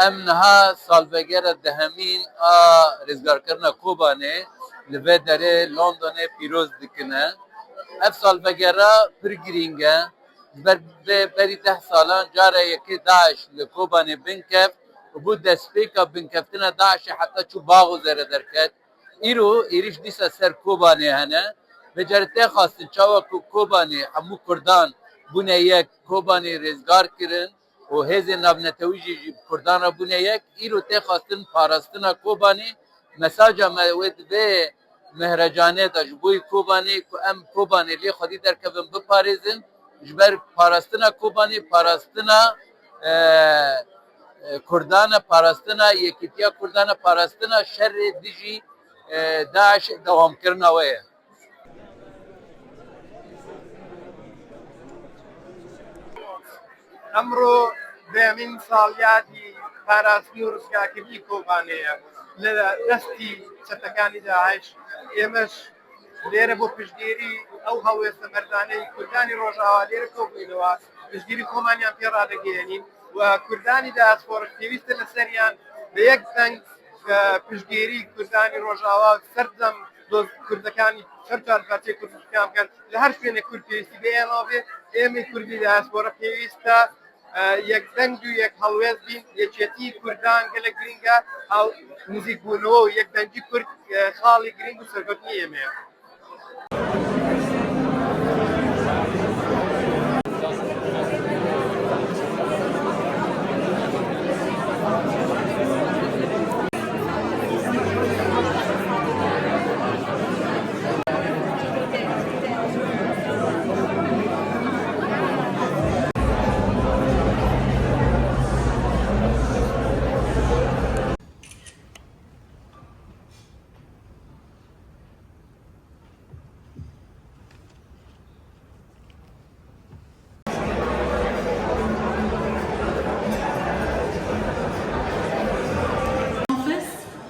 ام نها سالوگر دهمین رزگار کرنا کوبانه لبه داره لندن پیروز دکنه اف سالوگر پر گرینگه بری 10 سالان جاره یکی داعش لکوبانه بنکف و بود دسپیکا بنکفتنا داعش حتی چو باغو زره درکت ایریش دیسا سر کوبانه هنه بجرته خواستن چاوا کوبانه همو کردان بونه یک کوبانه رزگار کرن و هز نابنتویجی کردان را بونه یک ایرو ته خواستن پاراستنا کوبانی مساجا موید به مهرجانه دا جبوی کوبانی که ام کوبانی لی خودی در کبن بپاریزن جبر پاراستنا کوبانی پاراستنا کردان پاراستنا یکیتیا کردان پاراستنا شر دیجی داعش دوام کرنا ویه امرو دهمین سالیاتی پاراستنی و ڕزگارکردنی کۆبانەیە لە دەستی چەتەکانی داعش ئێمەش لێرە بۆ پشتگیری ئەو هەڵوێستە مەردانەی کوردانی ڕۆژاوا لێرە کۆبووینەوە پشتگیری خۆمانیان پێ ڕادەگەیەنین و کوردانی دایاسپۆرە پێویستە لەسەریان بە یەک دەنگ پشتگیری کوردانی ڕۆژاوا سەردەم کوردەکانی هەر پارچەی کوردستان بکەن لە هەر شوێنێک کورد پێویستی بە ئێمە بێ ئێمەی کوردی دایاسپۆرە پێویستە یک دنگ و یک هەڵوێست بین یەکێتی کوردان گەلە گرینگە ئەو نزیک بوونەوە و یەک دەنگی کورد خاڵی گرنگ و سەرکەوتنی ئێمەیە.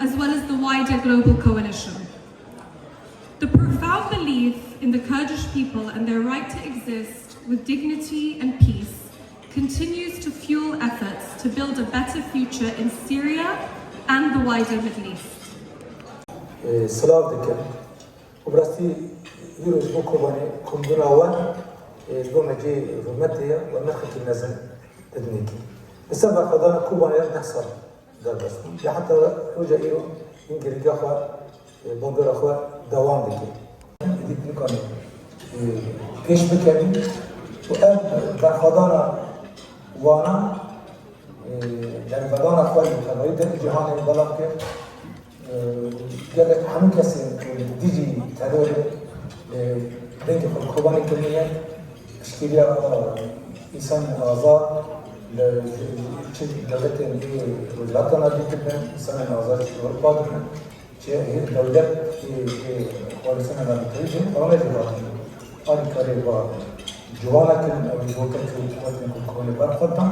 As well as the wider global coalition. The profound belief in the Kurdish people and their right to exist with dignity and peace continues to fuel efforts to build a better future in Syria and the wider Middle East. سلام دکم. وبراستی یروز بو کوبانی کمدوناوان گومجی رومتیه و نخت النزل تدنيكي. بسبب قضاء کوبانی نحصل دربستم. حتى وجه إيرو يمكن يجاخوا بندر أخوا دوام دكتور. ديك نكمل. كيش بكمل وأب برخدانا وانا يعني بدانا أخوي خبري ده جهان البلد كه قال همون كسي ديجي تدور بينك خلقوباني كمية إشكالية إنسان آزاد دولت وزارتنا دیدن سن نظر شورباد کن چه دولت وارثان نمی‌تونی آنها جواب آن کاری با جوان کن و جوان کن که وقتی کنی برخوردن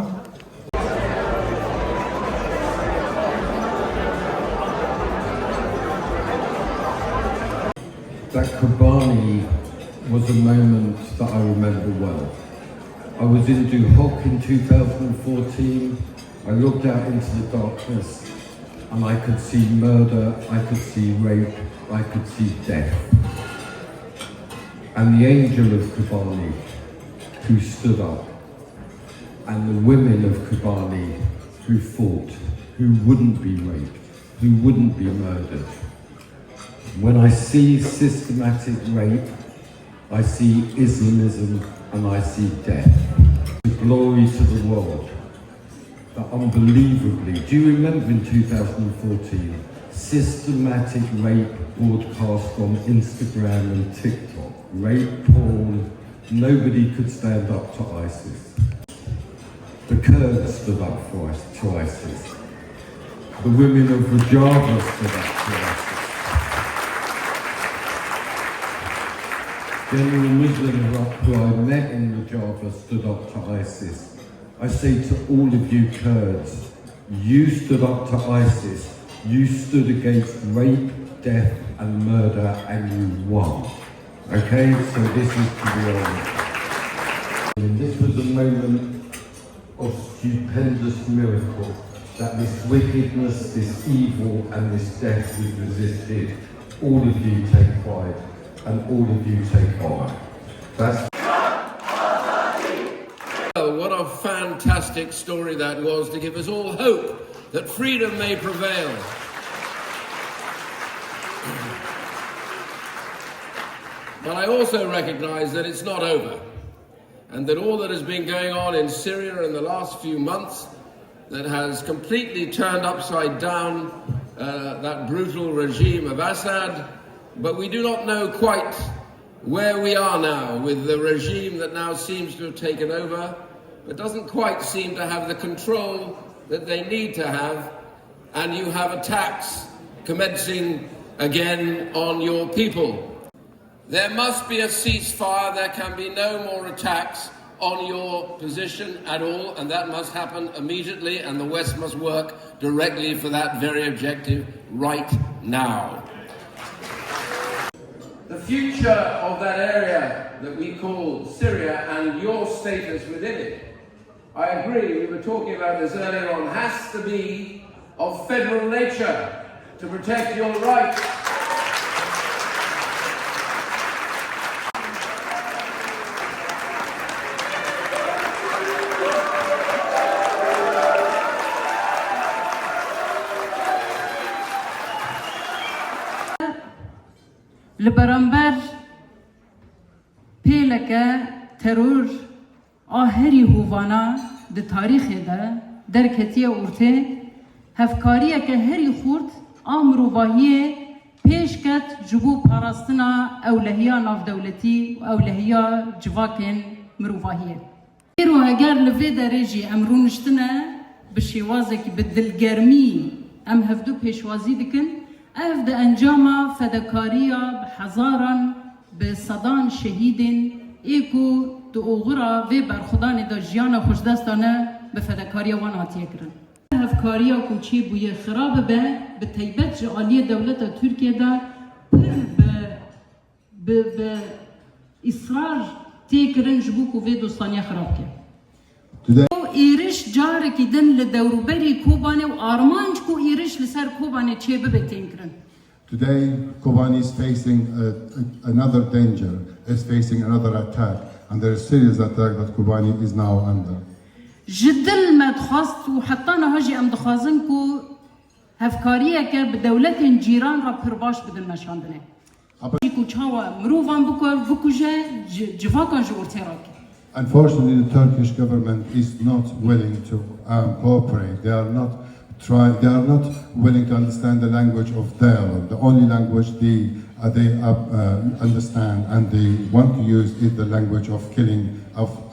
That Kobani was a moment that I remember well. I was in Duhok in 2014. I looked out into the darkness and I could see murder, I could see rape, I could see death. And the angel of Kobani who stood up, and the women of Kobani who fought, who wouldn't be raped, who wouldn't be murdered. When I see systematic rape, I see Islamism and I see death. Glory to the world. That unbelievably, do you remember in 2014, systematic rape broadcast on Instagram and TikTok, rape porn, nobody could stand up to ISIS. The Kurds stood up to ISIS. The women of Rojava stood up to ISIS. General Muslim who I met in Rojava stood up to ISIS. I say to all of you Kurds, you stood up to ISIS, you stood against rape, death and murder and you won. Okay, so this is to be honoured. This was a moment of stupendous miracle. that this wickedness, this evil and this death is resisted. All of you take pride and all of you take honour. That's what a fantastic story that was to give us all hope that freedom may prevail. But I also recognise that it's not over, and that all that has been going on in Syria in the last few months that has completely turned upside down that brutal regime of Assad, but we do not know quite where we are now with the regime that now seems to have taken over, but doesn't quite seem to have the control that they need to have, and you have attacks commencing again on your people. There must be a ceasefire. There can be no more attacks on your position at all, and that must happen immediately, and the West must work directly for that very objective right now. The future of that area that we call Syria and your status within it, I agree, we were talking about this earlier on, has to be of federal nature to protect your rights. لبرانبر پیلکه ترور آهری هوانا ده تاریخ ده درکتی اورته هفکاریه که هری خورد آمروباهیه پیش کت جبو پاراستنا اولهیا ناف دولتی و اولهیا جواکن مروباهیه ایرو اگر لفه درجی امرونشتنه بشیوازه که بدلگرمی ام هفدو پیشوازی دکن اف ده انجام فدکاریا بحزاران بصدان شهیدین ایکو دو اوغرا و برخودان دا جیان خوشدستانه به فدکاریا وان هاتیه کرن. هفکاریا کوچی بوی خراب به تیبت جعالی دولت ترکیه دا پر به اصرار تیکرن جبو کو و دوستانیا خراب کرد. ایرش جاره که دن لدوروبری کوبانه و آرمانج کو ایرش لسر کوبانه چه ببتین کرن. Today, Kobani is facing another danger, is facing another attack, and there is serious attack that Kobani is now under. جدل ما تخواست و حتی نهاجی ام دخوازن کو هفکاریه که به دولت جیران را پرباش بدن نشاندنه. کو چاوا مروفان بکوجه جواکان جورتی راکی. Unfortunately, the Turkish government is not willing to cooperate. They are not willing to understand the language of dialogue. The only language they understand and they want to use is the language of killing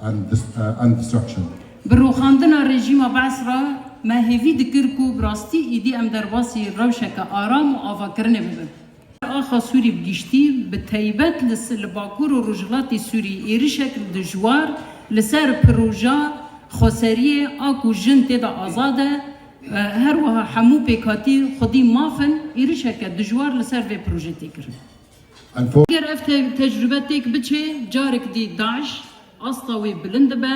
and destruction. بروخاندنا رژیم بعثرا ما هیوی دکرکو براستی ایدی ام درباسی روشک آرام و آواکرنه ببن. آخا سوری بگیشتی به تیبت لباکور و رجلاتی سوری ایرشک دجوار لسر پروژا خسری آکو جن تیدا آزاده هر وها حمو پیکاتی خودی مافن ایرشک دجوار لسر و پروژه تیکرن. اگر اف تجربه تیک بچه جارک دی داعش اصلاوی بلند با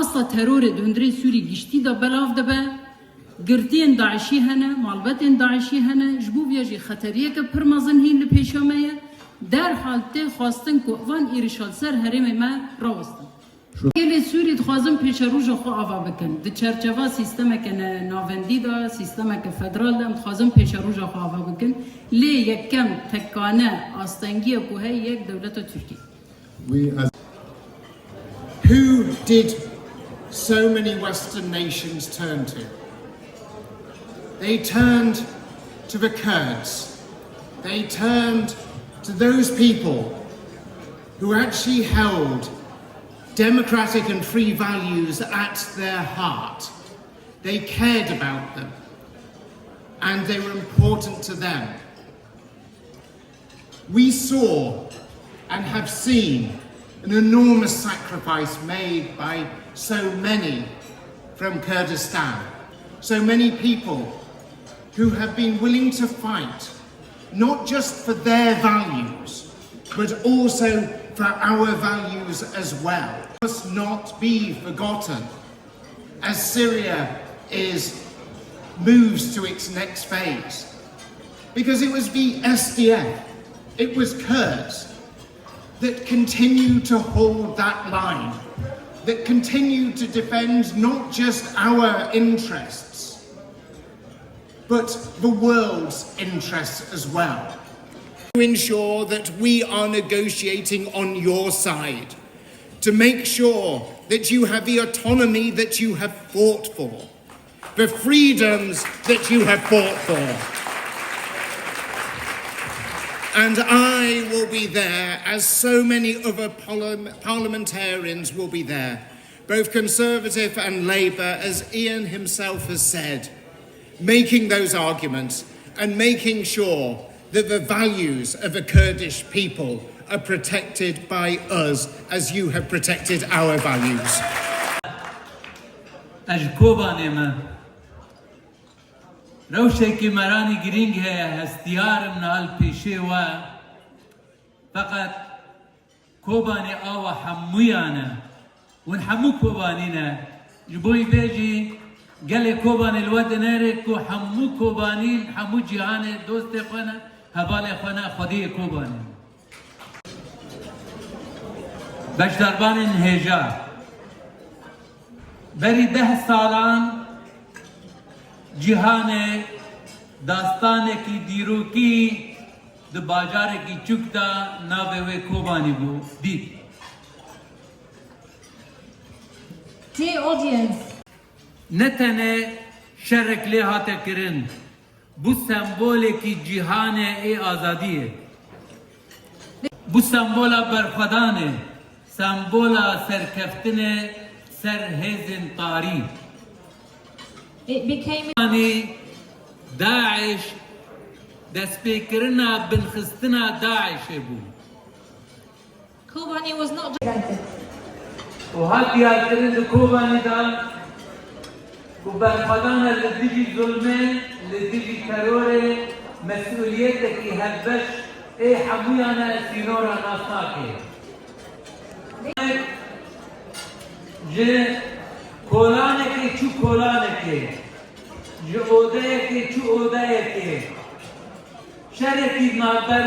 اصلا ترور دهندری سوری گیشتی دا بلاف دا با گرتین داعشی هنه مالبتین داعشی هنه جبو بیاجی خطریه که پرمازن هین لپیشامه در حالت خواستن که وان ایرشال سر هرم ما راوستن گلی سوری دخوازم پیش روژ خو آوا بکن ده چرچوا سیستم که ناوندی دا سیستم که فدرال دا دخوازم پیش روژ خو آوا بکن لی یک کم تکانه آستنگی که یک دولت ترکی. Who did so many Western nations turn to? They turned to the Kurds. They turned to those people who actually held democratic and free values at their heart. They cared about them and they were important to them. We saw and have seen an enormous sacrifice made by so many from Kurdistan, so many people who have been willing to fight, not just for their values, but also for our values as well. Must not be forgotten. As Syria moves to its next phase. Because it was the SDF, it was Kurds that continue to hold that line, that continue to defend not just our interests, but the world's interests as well. To ensure that we are negotiating on your side, to make sure that you have the autonomy that you have fought for, the freedoms that you have fought for. And I will be there, as so many other parliamentarians will be there, both Conservative and Labour, as Ian himself has said, making those arguments and making sure that the values of the Kurdish people are protected by us as you have protected our values. روشێکی مەرانی گرنگ هەیە هەستیارم نال پێشێوە فقط کۆبانی ئاوە هەموویانە ون هەموو کۆبانینە ji بۆی بێژی gelê کۆبانی li we dinêrê ku hemû کۆبانîn hemû cîhanê dostê xwe ne hevalê xwe ne xwediyê کۆبانê beşdarbanên hêja berî 10 salan cîhanê dastanekî dîrokî di bajarekî çûk da navê wê Kobanî bû dît. Dear audience, Ne tenê şerek lê hate kirin, bu sembolekî cîhanê ê azadiyê. Bu sembola berxwedanê, sembola serkeftinê ser hêzên tarî. it became Daesh destpêkirina binxistina Daeshê bû. Kobani was not just û hat diyarkirin li Kobanî da ku berxwedana li dijî zulmê, li dijî terorê mesulîyetekî helbeş ê hemûyan e sînora nasnakê. Ji kolanekê çû kolanekê, ji odeyekê çû odeyekê, şerekî navber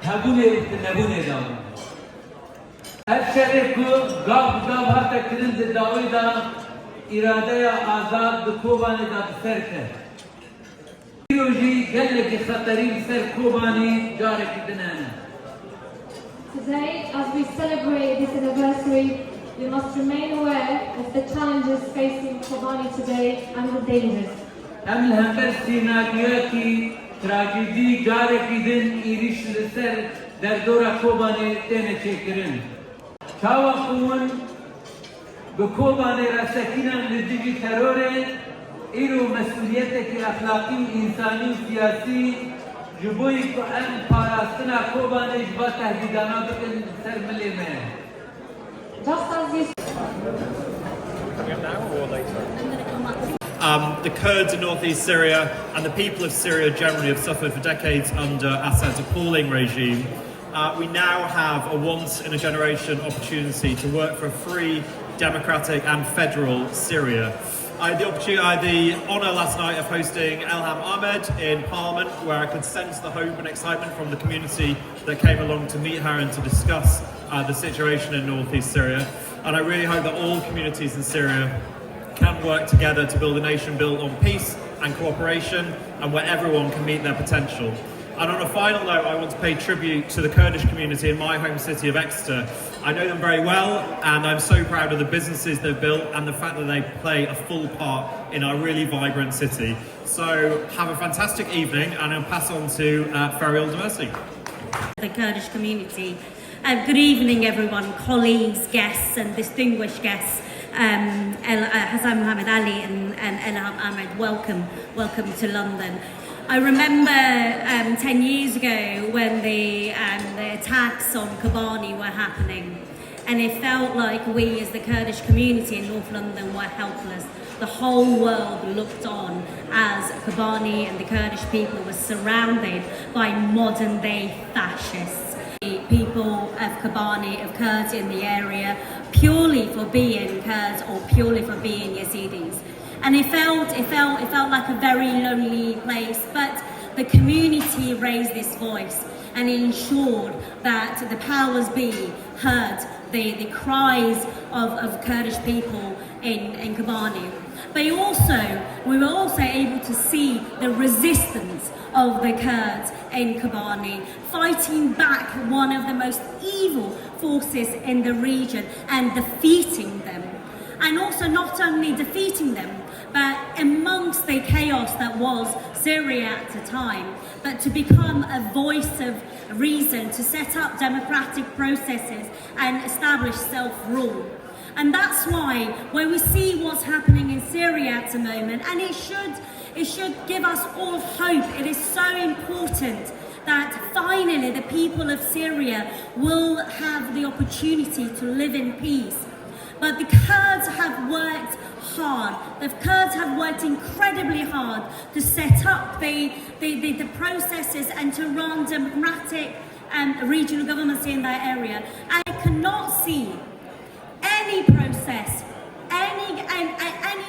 hebûnê û nebûnê da bû. Her şerê ku gav gav hate kirin di dawî da îradeya azad di Kobanê da bi ser ket. Îro jî gelekî xeterî li ser Kobanî carekî din hene. today, as we celebrate this anniversary, we must remain aware of the challenges facing Kobani today and the dangers. Em li hember sînaryoyekî trajîdî carekî din êriş li ser derdora Kobanê têne çêkirin. Çawa ku hûn bi Kobanê rasekînan li dijî terorê, îro mesulîyetekî exlaqî, însanî û siyasî ji bo yî ku em parastina Kobanê ji ba tehdîdana bikin ser milê me. Just as you The Kurds in northeast Syria and the people of Syria generally have suffered for decades under Assad's appalling regime. We now have a once-in-a-generation opportunity to work for a free, democratic and federal Syria. I had the honour last night of hosting Elham Ahmed in Parliament, where I could sense the hope and excitement from the community that came along to meet her and to discuss the situation in northeast Syria. And I really hope that all communities in Syria can work together to build a nation built on peace and cooperation, and where everyone can meet their potential. And on a final note, I want to pay tribute to the Kurdish community in my home city of Exeter. I know them very well, and I'm so proud of the businesses they've built and the fact that they play a full part in our really vibrant city. So have a fantastic evening, and I'll pass on to Farial Demersi. The Kurdish community. Good evening, everyone, colleagues, guests, and distinguished guests. Hassan Mohammed Ali and Elham Ahmed, welcome to London. I remember 10 years ago when the attacks on Kobani were happening, and it felt like we as the Kurdish community in North London were helpless. The whole world looked on as Kobani and the Kurdish people were surrounded by modern day fascists. People of Kobani, of Kurds in the area, purely for being Kurds or purely for being Yazidis. and it felt like a very lonely place. But the community raised this voice and ensured that the powers be heard the cries of Kurdish people in Kobani. But we were also able to see the resistance of the Kurds in Kobani, fighting back one of the most evil forces in the region and defeating them. And also not only defeating them, but amongst the chaos that was Syria at the time, but to become a voice of reason, to set up democratic processes and establish self-rule. And that's why when we see what's happening in Syria at the moment, and it should give us all hope. It is so important that finally the people of Syria will have the opportunity to live in peace. But the Kurds have worked hard. The Kurds have worked incredibly hard to set up the processes and to run democratic regional governments in that area. And I cannot see any process, any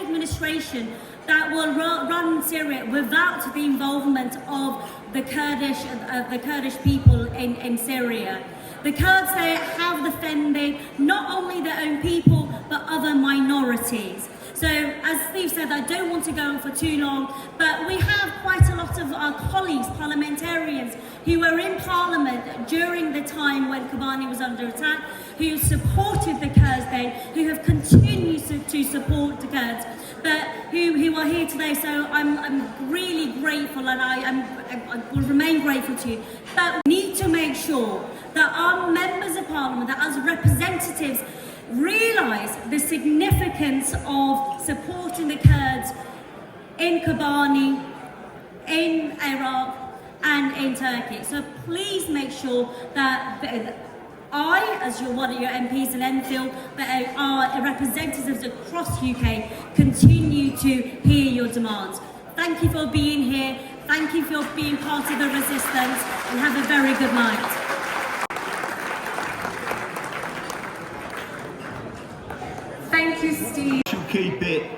administration that will run Syria without the involvement of the Kurdish people in Syria. The Kurds there have defended not only their own people but other minorities. So, as Steve said, I don't want to go on for too long, but we have quite a lot of our colleagues, parliamentarians, who were in Parliament during the time when Kobani was under attack, who supported the Kurds there, who have continued to support the Kurds, but who are here today. So I'm really grateful, and I will remain grateful to you. But we need to make sure that our members of Parliament, that as representatives, realise the significance of supporting the Kurds in Kobani, in Iraq and in Turkey. So please make sure that I, as one of your MPs in Enfield, but our representatives across UK, continue to hear your demands. Thank you for being here, thank you for being part of the resistance, and have a very good night. Thank you, Steve. I shall keep it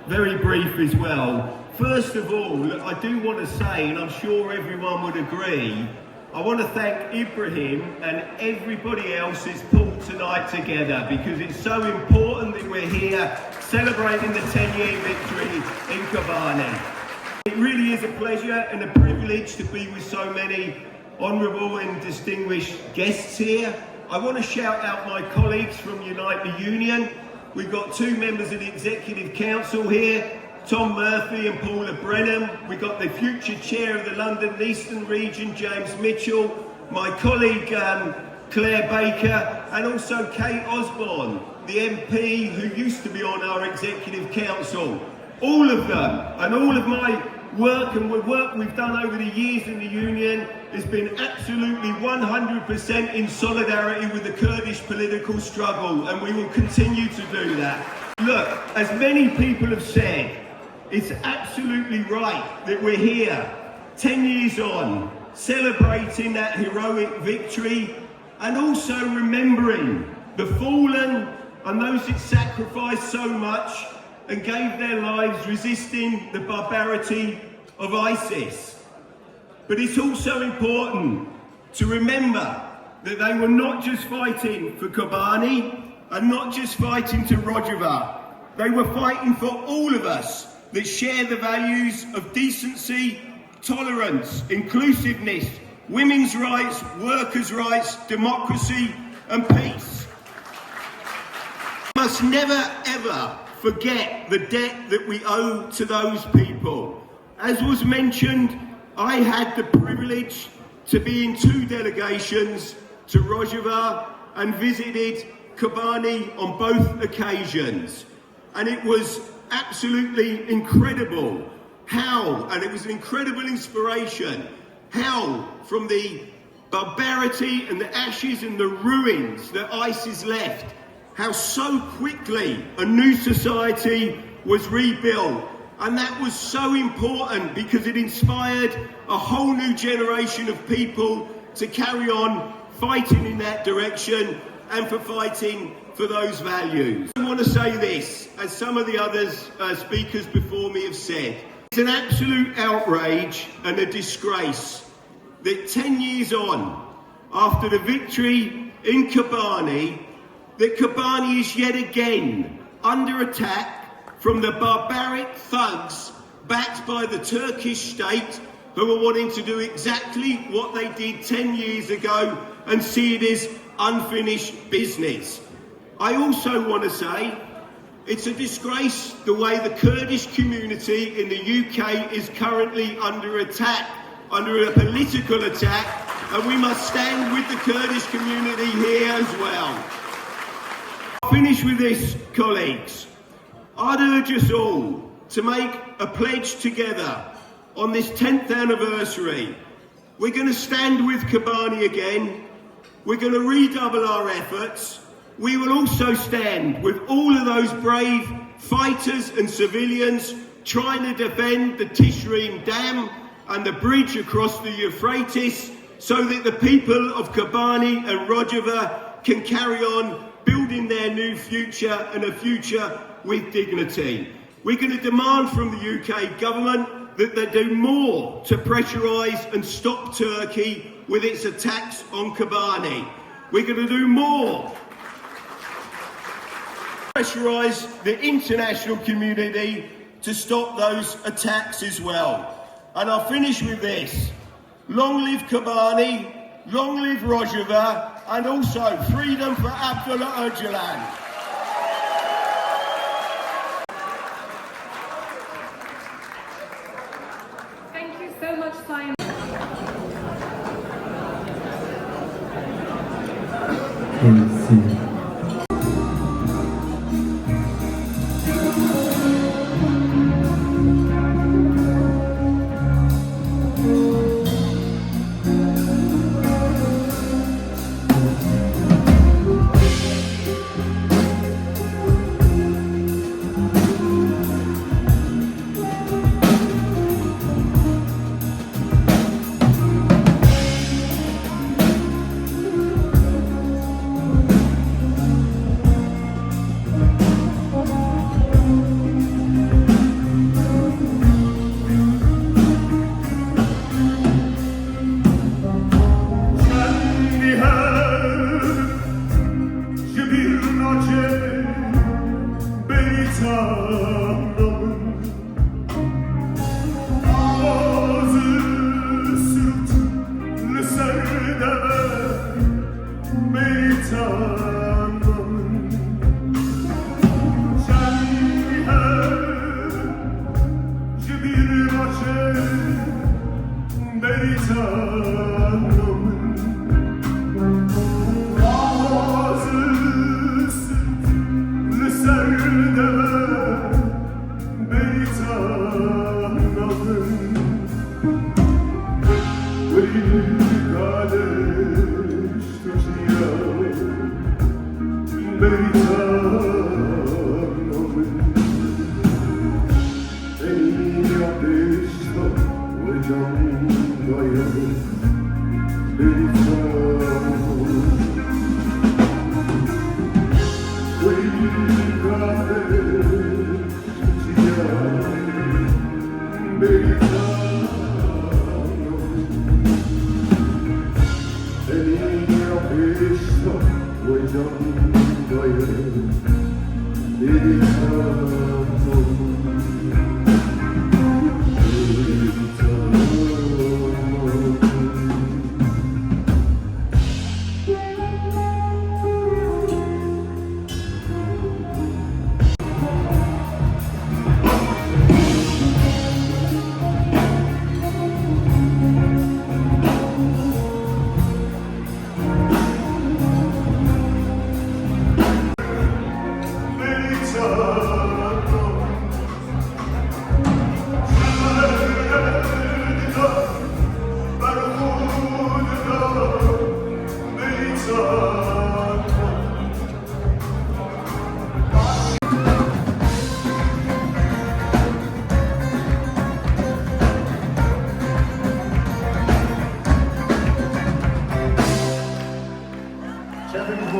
very brief as well. First of all, I do want to say, and I'm sure everyone would agree, I want to thank Ibrahim and everybody else who's pulled tonight together, because it's so important that we're here celebrating the 10-year victory in Kobani. It really is a pleasure and a privilege to be with so many honourable and distinguished guests here. I want to shout out my colleagues from Unite the Union. We've got two members of the Executive Council here, Tom Murphy and Paula Brennan. We've got the future chair of the London Eastern Region, James Mitchell, my colleague Claire Baker, and also Kate Osborne, the MP who used to be on our Executive Council. All of them, and all of my work and the work we've done over the years in the Union has been absolutely 100% in solidarity with the Kurdish political struggle, and we will continue to do that. Look, as many people have said, it's absolutely right that we're here, 10 years on, celebrating that heroic victory, and also remembering the fallen and those that sacrificed so much and gave their lives resisting the barbarity of ISIS. But it's also important to remember that they were not just fighting for Kobani and not just fighting to Rojava. They were fighting for all of us that share the values of decency, tolerance, inclusiveness, women's rights, workers' rights, democracy and peace. We must never ever forget the debt that we owe to those people. As was mentioned, I had the privilege to be in two delegations to Rojava and visited Kobani on both occasions. And it was absolutely incredible how, and it was an incredible inspiration, how from the barbarity and the ashes and the ruins that ISIS left, how so quickly a new society was rebuilt. And that was so important because it inspired a whole new generation of people to carry on fighting in that direction and for fighting for those values. I want to say this, as some of the others speakers before me have said, it's an absolute outrage and a disgrace that 10 years on, after the victory in Kobani, that Kobani is yet again under attack from the barbaric thugs backed by the Turkish state, who are wanting to do exactly what they did 10 years ago and see it as unfinished business. I also want to say it's a disgrace the way the Kurdish community in the UK is currently under attack, under a political attack, and we must stand with the Kurdish community here as well. I'll finish with this, colleagues. I'd urge us all to make a pledge together on this 10th anniversary. We're going to stand with Kobani again. We're going to redouble our efforts. We will also stand with all of those brave fighters and civilians trying to defend the Tishreen Dam and the bridge across the Euphrates so that the people of Kobani and Rojava can carry on building their new future and a future with dignity. We're going to demand from the UK government that they do more to pressurise and stop Turkey with its attacks on Kobani. We're going to do more to pressurise the international community to stop those attacks as well. And I'll finish with this. Long live Kobani, long live Rojava, and also freedom for Abdullah Öcalan. Thank you so much, Simon.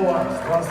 جوعا راس